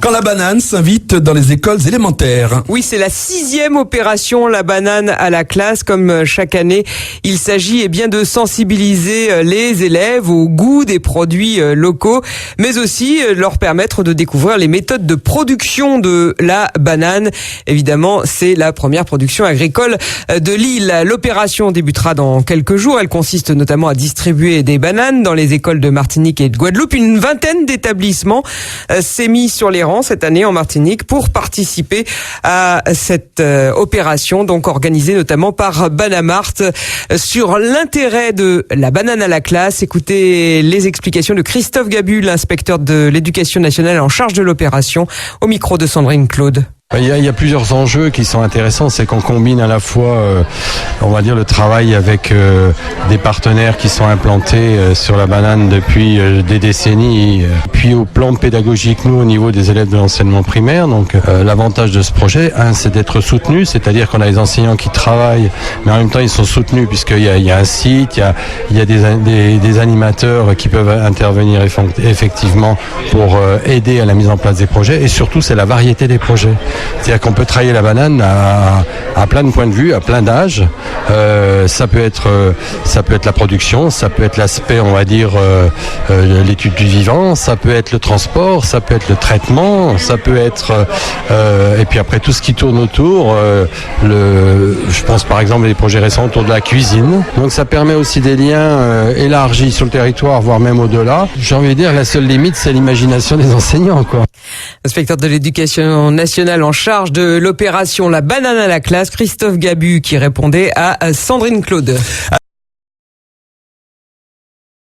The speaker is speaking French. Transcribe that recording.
quand la banane s'invite dans les écoles élémentaires. Oui, c'est la 6e opération La Banane à la classe. Comme chaque année, il s'agit bien de sensibiliser les élèves au goût des produits locaux, mais aussi leur permettre de découvrir les méthodes de production de la banane. Évidemment, c'est la première production agricole de l'île. L'opération débutera dans quelques jours. Elle consiste notamment à distribuer des bananes dans les écoles de Martinique et de Guadeloupe. Une vingtaine d'établissements s'est mis sur les rangs cette année en Martinique pour participer à cette opération, donc organisée notamment par Banamart. Sur l'intérêt de la banane à la classe, écoutez les explications de Christophe Gabu, l'inspecteur de l'éducation nationale en charge de l'opération, au micro de Sandrine Claude. Il y a plusieurs enjeux qui sont intéressants, c'est qu'on combine à la fois, on va dire, le travail avec des partenaires qui sont implantés sur la banane depuis des décennies, puis au plan pédagogique, nous, au niveau des élèves de l'enseignement primaire. Donc l'avantage de ce projet, c'est d'être soutenu, c'est-à-dire qu'on a les enseignants qui travaillent, mais en même temps ils sont soutenus puisqu'il y a un site, il y a des animateurs qui peuvent intervenir effectivement pour aider à la mise en place des projets, et surtout c'est la variété des projets. C'est-à-dire qu'on peut travailler la banane à plein de points de vue, à plein d'âges. Ça peut être la production, ça peut être l'aspect, on va dire, l'étude du vivant, ça peut être le transport, ça peut être le traitement, ça peut être et puis après tout ce qui tourne autour. Je pense par exemple à des projets récents autour de la cuisine. Donc ça permet aussi des liens élargis sur le territoire, voire même au-delà. J'ai envie de dire, la seule limite, c'est l'imagination des enseignants, quoi. Inspecteur de l'éducation nationale en charge de l'opération La Banane à la classe, Christophe Gabu, qui répondait à Sandrine Claude.